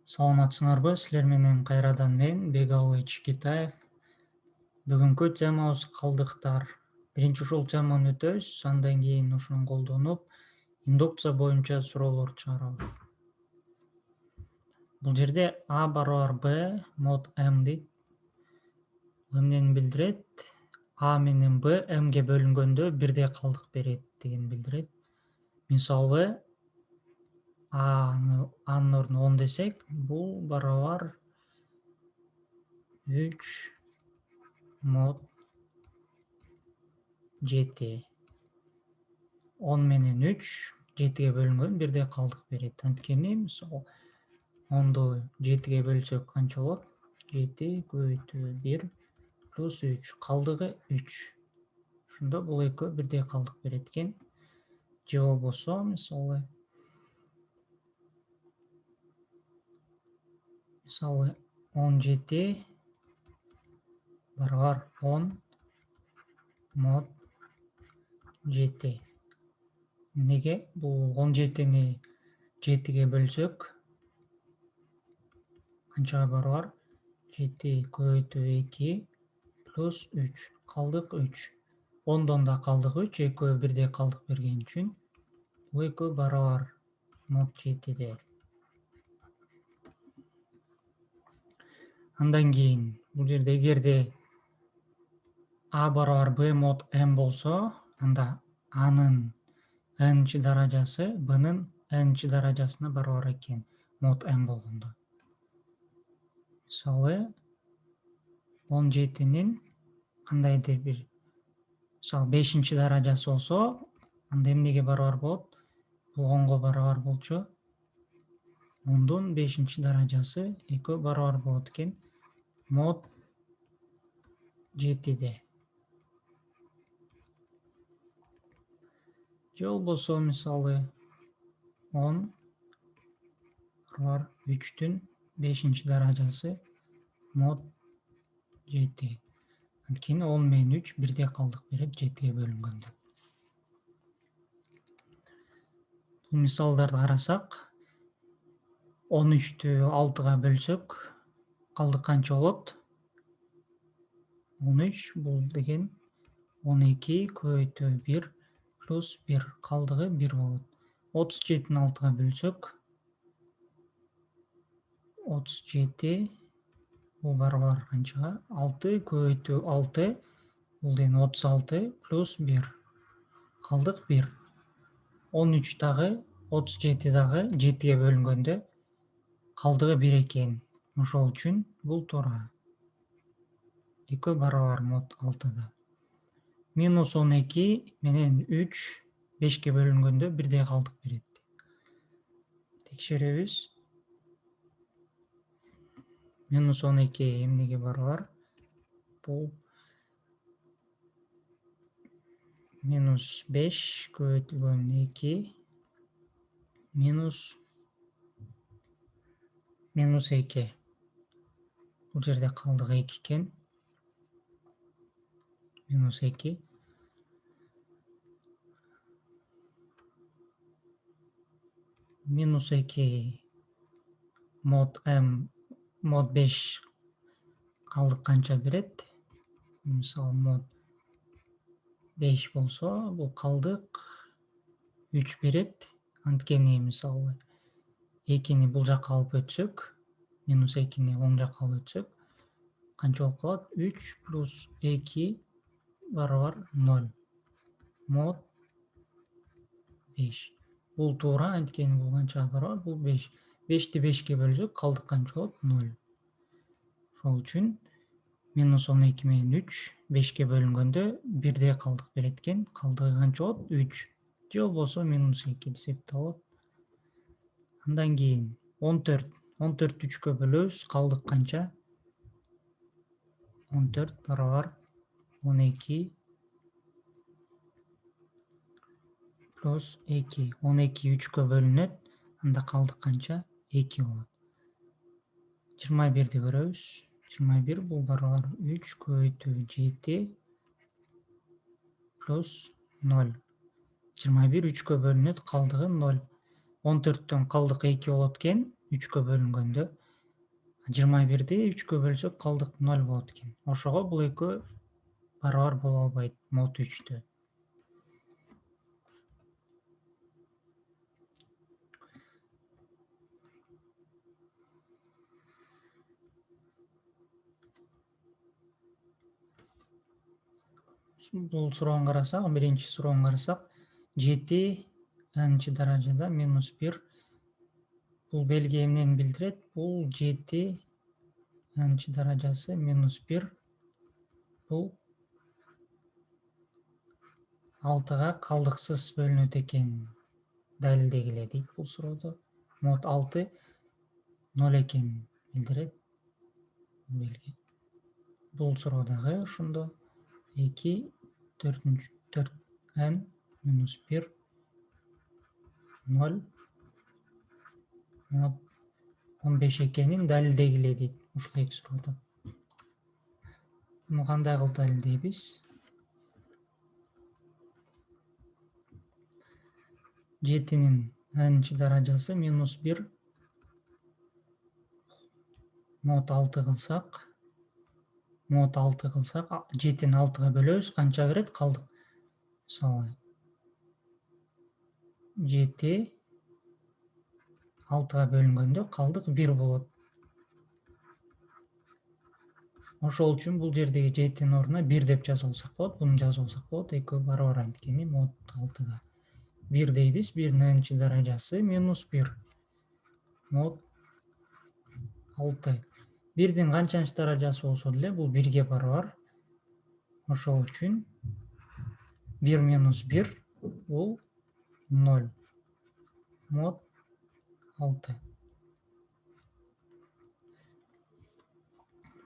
Саламатсыңарбы? Силер менен кайрадан мен Бегалыч Китаев. Бүгүнкү темабыз калдыктар. Биринчи ушул теманы өтөбүз, андан кийин ошону колдонуп, индукция боюнча суроолорду чыгарабыз. Бул жерде А барабар Б мод М дейт. Бул эмнени билдирет? А менен Б Мге бөлүнгөндө бирдей калдык берет дегенди билдирет. Мисалы, Анын ордуна 10 десек, бул барабар 3 мод 7. 10 менен 3 7ге бөлүнгөн бирдей калдык берет. Анткени мисалы 10ду 7ге бөлсөк канча болот? 7 көбөйтүү 1 плюс 3. Калдыгы 3. Ошондо бул экөө бирдей калдык берет экен. Же болбосо мисалы 17 барабар 10 мод 7. Неге? Бул 17-ни 7ге бөлсөк канчага барабар? 7 көбөйтүү 2 плюс 3. Калдык 3. 10дон да калдык 3, экөө бирдей калдык берген үчүн бул экөө барабар мод 7де. Андан кийин бул жерде эгерде А барабар Б мод М болсо, анда Анын n-чи даражасы Бнын n-чи даражасына барабар экен, мод М болгондо. Мисалы 17-нин кандайдыр бир, мисалы 5-чи даражасы болсо, анда эмнеге барабар болот? Бул 10го барабар болчу. 10дун 5-чи даражасы экөө барабар болот экен, мод 7де. Же болбосо мисалы 10 барабар 3-түн 5-чи даражасы мод 7. Анткени 10 менен 3 бирдей калдык берет 7ге бөлүнгөндө. Бул мисалдарды карасак, 13-тү 6-га бөлсөк, калдык канча болот? 13 бул деген 12 көбөйтүү 1 плюс 1. Калдыгы 1 болот. 37-ни 6-га бөлсөк, 37 бул барабар канчага? 6 көбөйтүү 6 бул деген 36 плюс 1. Калдык 1. 13 дагы 37 дагы 7ге бөлүнгөндө калдыгы 1 экен. Ошол үчүн бул туура. Экөө барабар мод 6да. Минус 12 менен 3 5ке бөлүнгөндө бирдей калдык берет. Текшеребиз. Минус 12 эмнеге барабар? Бул минус 5 көбөйтүлгөн 2 минус 2. Бул жерде калдыгы 2 экен. Минус 2. Минус 2 мод М мод 5 калдык канча берет? Мисалы мод 5 болсо, бул калдык 3 берет. Анткени мисалы 2-ни бул жакка алып өтсөк, минус 2-ни оң жакка алып өтсөк, канча болуп калат? 3 плюс 2 барабар 0. Мод 5. Бул туура, анткени бул канчага барабар? Бул 5. 5-ти 5ке бөлсөк, калдык канча болот? 0. Ошол үчүн минус 12 менен 3 5ке бөлүнгөндө бирдей калдык берет экен. Калдыгы канча болот? 3. Же болбосо минус 2 десек да болот. Андан кийин 14. 14-тү 3кө бөлөбүз. Калдык канча? 14 барабар 12 плюс 2. 12 3кө бөлүнөт. Анда калдык канча? 2 болот. 21-ди көрөбүз. 21 бул барабар 3 көбөйтүү 7 плюс 0. 21 3кө бөлүнөт, калдыгы 0. 14төн калдык 2 болот экен. 3-кө бөлүнгөндө 21-ди 3-кө бөлсөк калдык 0 болот экен. Ошого бул экөө барабар боло албайт мод 3-тө. Бул суроону карасак, биринчи суроону карасак, 7 n-чи даражада -1. Бул белги эмнени билдирет? Бул 7 n-чи даражасы -1. Бул 6-га калдыксыз бөлүнөт экенин далилдегиле дейт бул суроодо. Мод 6 0 экенин билдирет белги. Бул суроодагы ошондо 2 4 n -1 0 мод 15 экенин далилдегиле дейт ушул эки суроодо. Муну кандай кылып далилдейбиз? 7-нин n-чи даражасы -1 мод 6 кылсак, 7-ни 6-га бөлөбүз, канча берет? Калдык. Мисалы 7 6-га бөлүнгөндө калдык 1 болот. Ошол үчүн бул жердеги 7-нин ордуна 1 деп жазып алсак болот, буну жазып алсак болот. Экөө барабар анткени мод 6-га 1 дейбиз. 1-нин n-чи даражасы -1 мод 6. 1-дин канчанчы даражасы болсо деле бул 1-ге барабар. Ошол үчүн 1 - 1 бул 0 мод 6.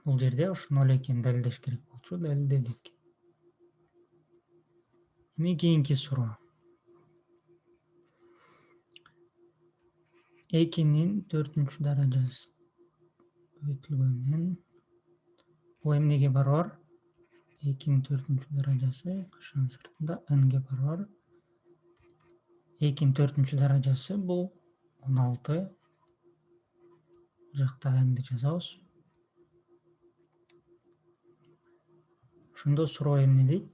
Бул жерде ошо 0 экенин далилдеш керек болчу, далилдедик. Эми кийинки суроо. 2-нин 4-чү даражасы көбөйтүлгөндөн бул эмнеге барабар? 2-нин 4-чү даражасы кашанын сыртында n-ге барабар. 2-нин 4-чү даражасы бул 16. Бул жакта n-ди жазабыз. Ошондо суроо эмне дейт?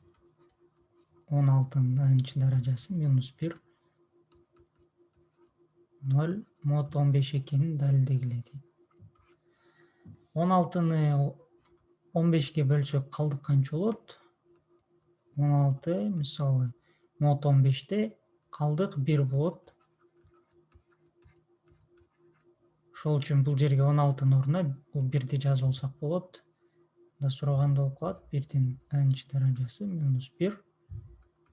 16-нын n-чи даражасы -1 0 мод 15 экенин далилдегиле дейт. 16-ны 15-ге бөлсөк калдык канча болот? 16 мисалы мод 15-те калдык 1 болот. Ошол үчүн бул жерге 16-нын ордуна бул 1-ди жазып алсак болот. Да суроо кандай болуп калат? 1-дин n-чи даражасы -1.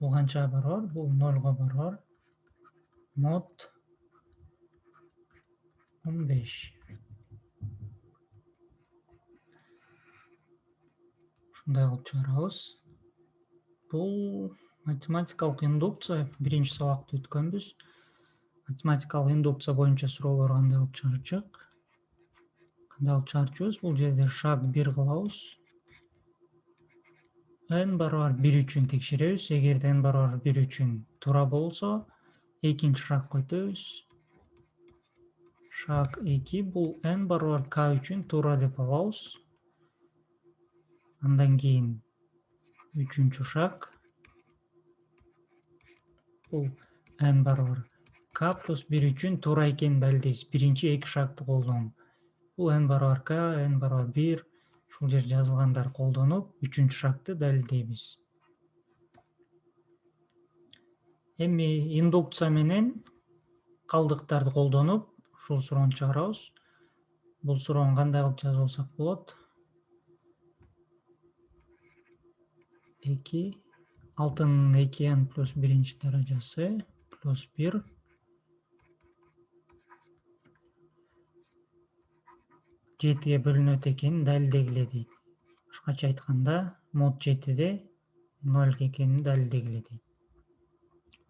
Бул канчага барабар? Бул 0-го барабар. Мод 15. Ушундай кылып чыгарабыз. Бул математикалык индукция. Биринчи сабакта өткөнбүз. Математикалык индукция боюнча суроолор кандай кылып чыгарчак? Кандай кылып чыгарчубуз? Бул жерде шаг 1 кылабыз. n барабар 1 үчүн текшеребиз. Эгерде n барабар 1 үчүн туура болсо, экинчи шагга өтөбүз. Шаг 2 бул n барабар k үчүн туура деп алабыз. Андан кийин үчүнчү шаг. Бул n барабар k плюс 1 үчүн туура экенин далилдейбиз. Биринчи эки шагты колдонуп. Бул n барабар k, n барабар 1. Ушул жерде жазылгандар колдонуп, үчүнчү шагты далилдейбиз. Эми индукция менен калдыктарды колдонуп, ушул суроону чыгарабыз. Бул суроону кандай кылып жазып алсак болот? 2 6-нын 2n плюс 1-чи даражасы плюс 1 7-ге бөлүнөт экенин далилдегиле дейт. Башкача айтканда, мод 7-де 0 экенин далилдегиле дейт.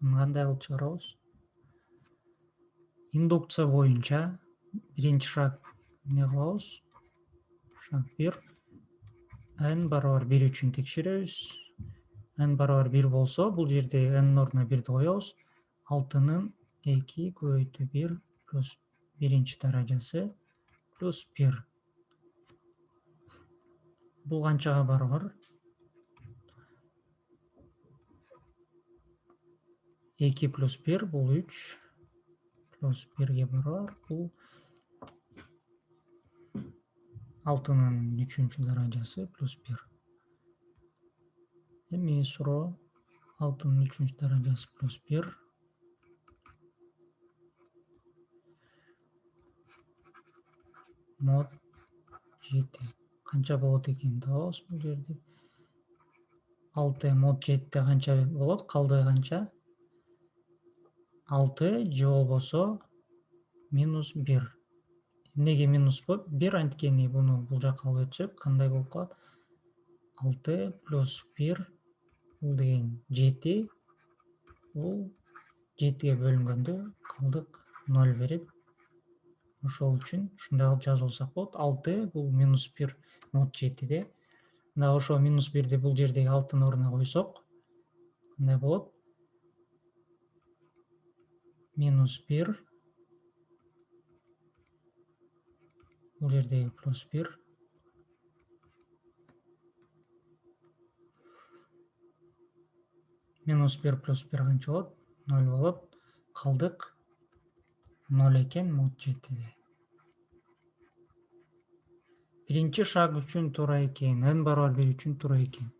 Муну кандай кылып чыгарабыз? Индукция боюнча биринчи шаг эмне кылабыз? Шаг 1. n барабар 1 үчүн текшеребиз. n барабар 1 болсо, бул жерде n ордуна 1-ди коебуз. 6-нын 2 көбөйтүү 1 плюс биринчи даражасы плюс 1. Бул канчага барабар? 2 плюс 1 бул 3 плюс 1ге барабар. Бул 6-нын 3-чү даражасы плюс 1. Эми суроо 6-нын 3-чү даражасы плюс 1. Мод 7. Канча болот экен табабыз бул жерде? 6 мод 7 канча болот? Калдыгы канча? 6 же болбосо минус 1. Эмнеге минус 1? Анткени буну бул жакка алып өтсөк, кандай болуп калат? 6 плюс 1 бул деген 7. Бул 7ге бөлүнгөндө калдык 0 берет. Ошол үчүн ушундай кылып жазылсак болот. 6 бул минус 1 мод 7де. Мына ошо минус 1ди бул жердеги 6-нын ордуна койсок, кандай болот? Минус 1 бул жердеги плюс 1 минус 1 плюс 1 канча болот? 0 болот. Калдык 0 экен мод 7де. Биринчи шаг үчүн туура экен, n барабар 1 үчүн туура экен.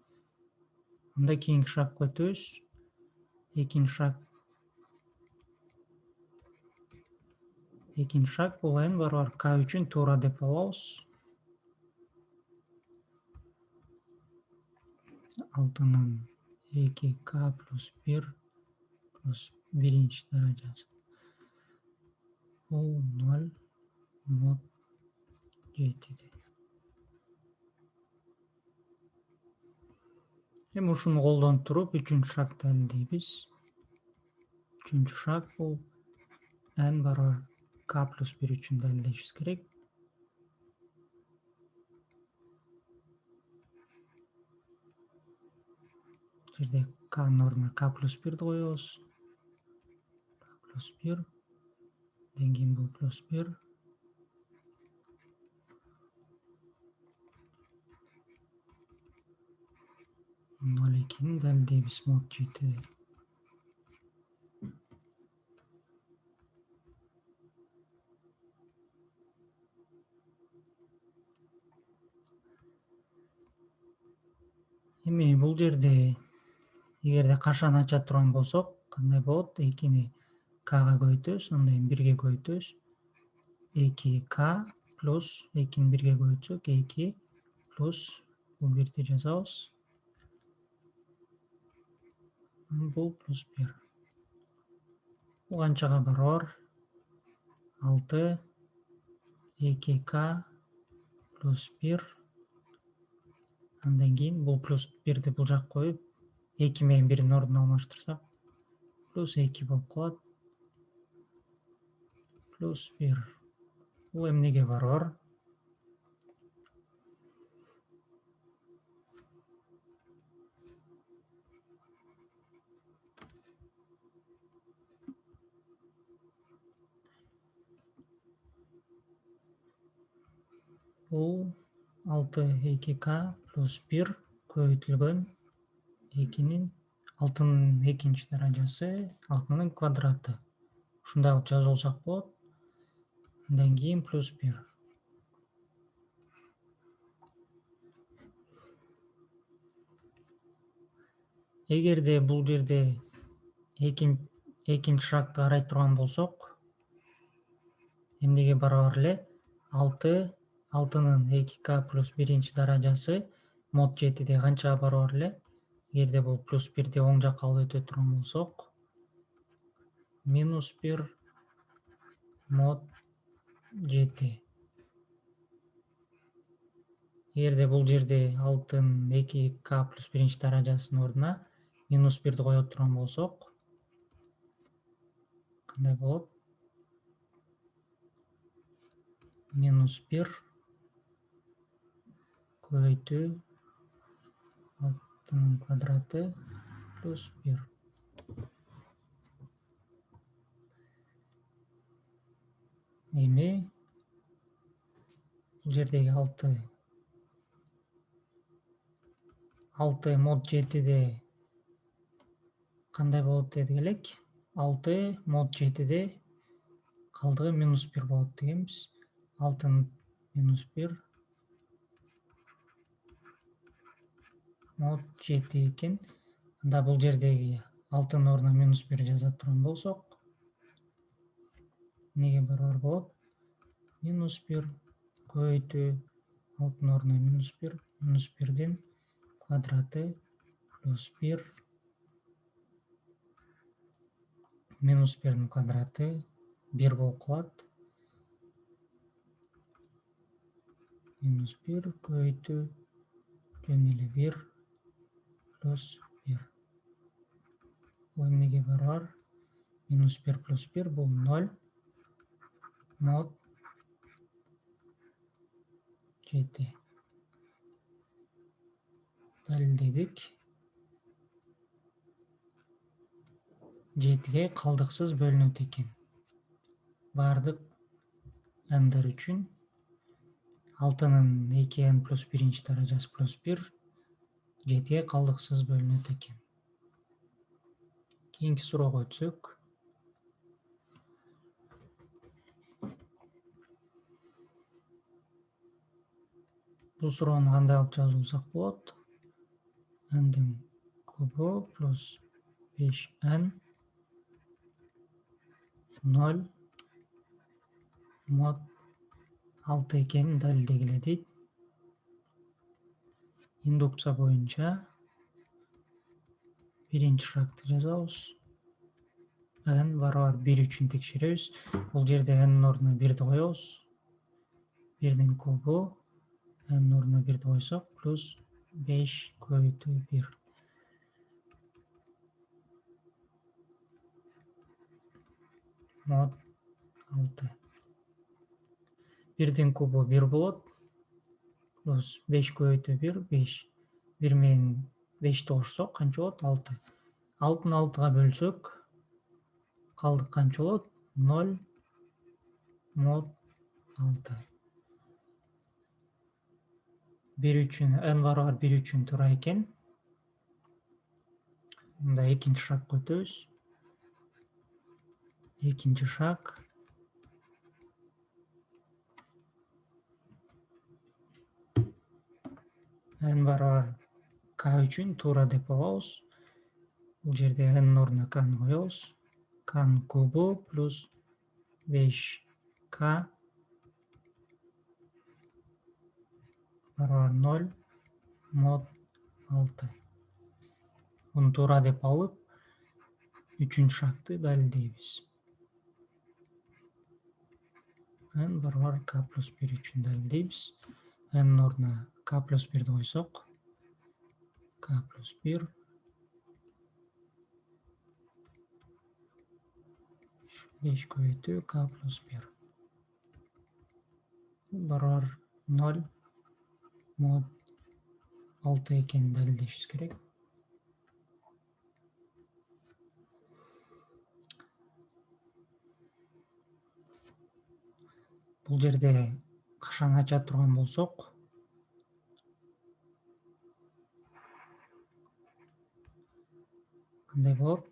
Анда кийинки шагга өтөбүз. Экинчи шаг бул n барабар k үчүн туура деп алабыз. 6-нын 2k плюс 1 плюс биринчи даражасы. Бул 0 мод 7де. Эми ушуну колдонуп туруп 3-чү шагты далилдейбиз. 3-чү шаг бул n барабар k плюс 1 үчүн далилдешибиз керек. Жерде k-нын ордуна k плюс 1ди коебуз. K плюс 1. Ден кийин бул плюс 1. Ноль экенин далилдейбиз мод 7де. Эми бул жерде эгерде кашаны ача турган болсок, кандай болот? 2-ни k-га көбөйтөбүз, андан кийин 1ге көбөйтөбүз. 2k плюс 2-ни 1ге көбөйтсөк, 2 плюс бул 1ди жазабыз. Бул плюс 1. Бул канчага барабар? 6 2k плюс 1. Андан кийин бул плюс 1ди бул жакка коюп, 2 менен 1-дин ордуна алмаштырсак, плюс 2 болуп калат. Плюс 1. Бул эмнеге барабар? Бул 6 2k плюс 1 көбөйтүлгөн 6-нын 2-нчи даражасы, 6-нын квадраты. Ушундай кылып жазылсак болот. Андан кийин плюс 1. Эгерде бул жерде экинчи шагты карай турган болсок, эмнеге барабар эле? 6-нын 2k плюс 1-нчи даражасы мод 7де канчага барабар эле? Эгерде бул плюс 1ди оң жакка алып өтө турган болсок, минус 1 мод 7. Эгерде бул жерде 6-нын 2k плюс 1-нчи даражасынын ордуна минус 1ди кое турган болсок, кандай болот? Минус 1 көбөйтүү 6-нын квадраты плюс 1. эми бул жердеги 6 мод 7'de кандай болот дедик элек? 6 мод 7'de калдыгы -1 болот дегенбиз. 6 -1 мод 7 экен. Анда бул жердеги 6'нын ордуна -1 жаза турган болсок, эмнеге барабар болот? -1 көбөйтүү 6'нын ордуна -1'дин квадраты плюс 1 -1'дин квадраты 1 болуп калат. -1 көбөйтүү жөн эле 1 плюс 1. Бул эмнеге барабар? -1 плюс 1 бул 0 мод 7. Далилдедик. 7'ге калдыксыз бөлүнөт экен. Бардык ндар үчүн 6'нын 2n плюс 1 даражасы плюс 1 7'ге калдыксыз бөлүнөт экен. Кийинки суроого өтсөк. Бул суроону кандай алып жазылсак болот? N'дин кубу плюс 5n 0 мод 6 экенин далилдегиле дейт. Индукция боюнча биринчи шартты жазабыз. N барабар 1 үчүн текшеребиз. Бул жерде n'нын ордуна 1'ди коебуз. 1'дин кубу n'нын ордуна 1'ди койсок, плюс 5 көбөйтүү 1. Мод 6. 1'дин кубу 1 болот. Плюс 5 көбөйтүү 1, 5. 1 менен 5'ти кошсок, канча болот? 6. 6'ны 6'га бөлсөк, калдык канча болот? 0 мод 6. 1 үчүн n барабар 1 үчүн туура экен. Мында экинчи шагга өтөбүз. Экинчи шаг. N барабар k үчүн туура деп алабыз. Бул жерде n'нын ордуна k'ны коебуз. K'нын кубу плюс 5k барабар 0 мод 6. Буну туура деп алып, үчүнчү шагты далилдейбиз. N барабар k плюс 1 үчүн далилдейбиз. N'нын ордуна k плюс 1'ди койсок, k плюс 1 5 көбөйтүү k плюс 1 барабар 0 мод 6 экенин далилдешибиз керек. Бул жерде кашан ача турган болсок, кандай болот?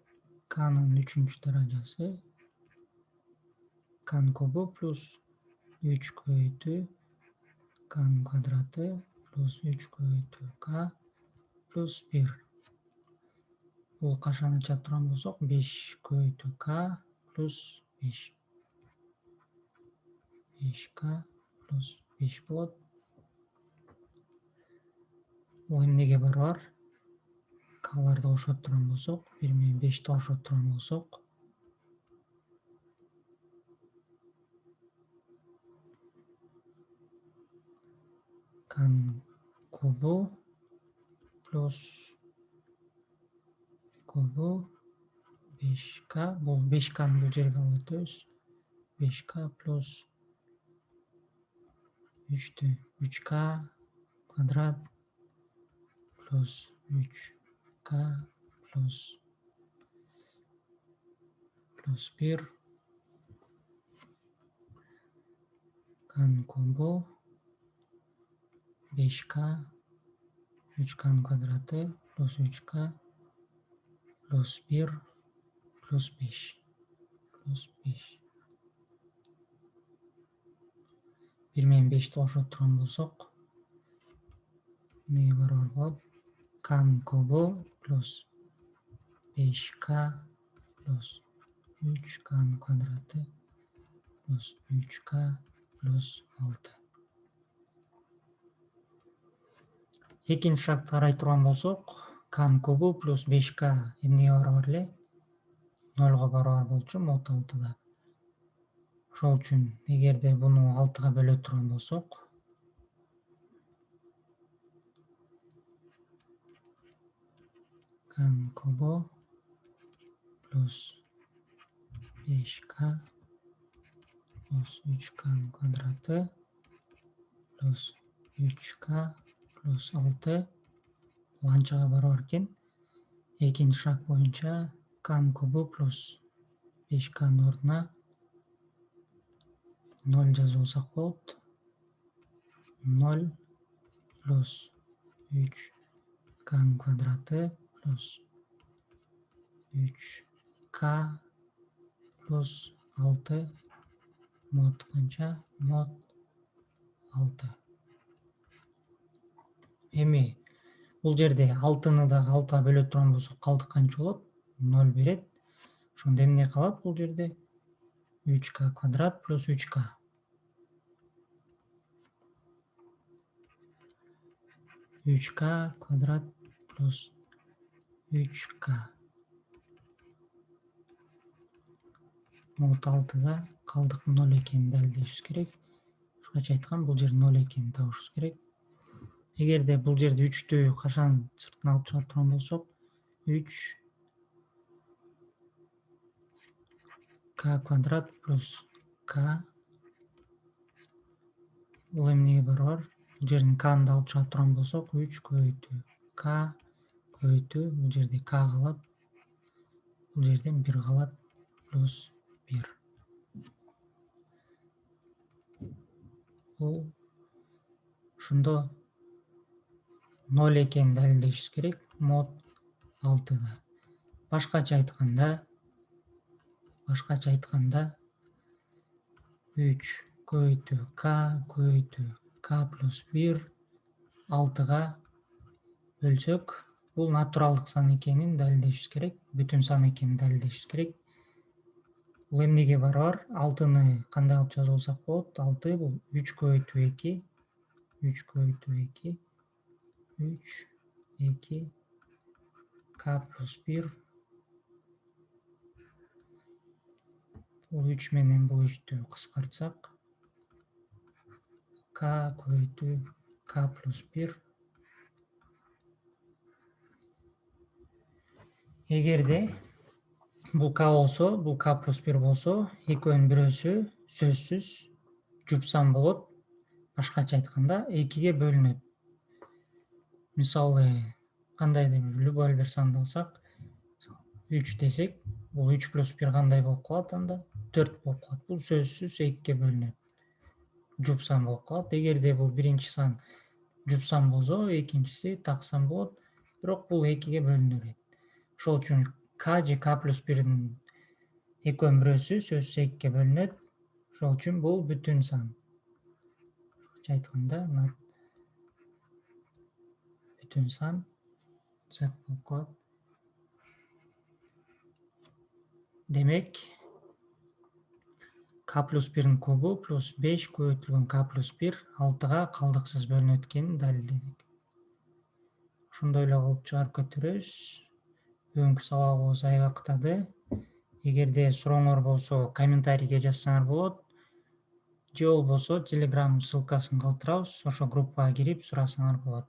K'нын 3-чү даражасы k'нын кубу плюс 3 көбөйтүү k'нын квадраты плюс 3 көбөйтүү k плюс 1. Бул кашан ача турган болсок, 5 көбөйтүү k плюс 5. 5k плюс 5 болот. Бул эмнеге барабар? K'ларды кошо турган болсок, 1 менен 5'ти кошо турган болсок, k'нын кубу плюс 5k. Бул 5k'ны бул жерге алып өтөбүз. 5k плюс 3k квадрат плюс 3k плюс 1 K'нын кубу 5k 3k'нын квадраты плюс 3k плюс 1 плюс 5 плюс 5. 1 менен 5'ti кошуп турган болсок, эмнеге барабар болот? K'нын кубу плюс 5k плюс 3k'нын квадраты плюс 3k плюс 6. Экинчи шартты карай турган болсок, k'нын кубу плюс 5k эмнеге барабар эле? 0га барабар болчу мод 6да. Ошол үчүн эгерде буну 6га бөлө турган болсок, k'нын кубу плюс 5k плюс 3k'нын квадраты плюс 3k плюс 6 бул анчага барабар экен. Экинчи шарт боюнча k'нын кубу плюс 5k'нын ордуна 0 жазып алсак болот. 0 плюс 3k'нын квадраты плюс 3k плюс 6 мод канча? Мод 6. Эми бул жерде 6-ны дагы 6га бөлө турган болсок, калдык канча болот? 0 берет. Ошондо эмне калат бул жерде? 3k квадрат плюс 3k. 3k квадрат плюс 3k. Мод 6да калдык 0 экенин далилдешибиз керек. Башкача айтканда бул жер 0 экенин табышыбыз керек. Эгерде бул жерде 3'тү кашан сыртына алып чыга турган болсок, 3k квадрат плюс k бул эмнеге барабар? Бул жердин k'ны да алып чыга турган болсок, 3 көбөйтүү k көбөйтүү бул жерде k калат. Бул жерден 1 калат плюс 1. Бул ошондо 0 экенин далилдешибиз керек мод 6да. Башкача айтканда 3 көбөйтүү k плюс 1 6га бөлсөк, бул натуралдык сан экенин далилдешибиз керек, бүтүн сан экенин далилдешибиз керек. Бул эмнеге барабар? 6-ны кандай кылып жазып алсак болот? 6 бул 3 көбөйтүү 2 k плюс 1. Бул 3 менен бул 3'тү кыскартсак, k көбөйтүү k плюс 1. Эгерде бул k болсо, бул k плюс 1 болсо, экөөнүн бирөөсү сөзсүз жуп сан болот. Башкача айтканда 2ге бөлүнөт. Мисалы, кандайдыр любой бир санды алсак, 3 десек, бул 3 плюс 1 кандай болуп калат анда? 4 болуп калат. Бул сөзсүз 2ге бөлүнөт. Жуп сан болуп калат. Эгерде бул биринчи сан жуп сан болсо, экинчиси так сан болот. Бирок бул 2ге бөлүнө берет. Ошол үчүн k же k плюс 1'ин экөөнүн бирөөсү сөзсүз 2ге бөлүнөт. Ошол үчүн бул бүтүн сан. Башкача айтканда бүтүн сан z болуп калат. Демек, k плюс 1'ин кубу плюс 5 көбөйтүлгөн k плюс 1 6га калдыксыз бөлүнөт экенин далилдедик. Ошондой эле кылып чыгарып кетиребиз. Бүгүнкү сабагыбыз аягактады. Эгерде сурооңор болсо, комментарийге жазсаңар болот. Же болбосо Telegram ссылкасын калтырабыз. Ошо группага кирип сурасаңар болот.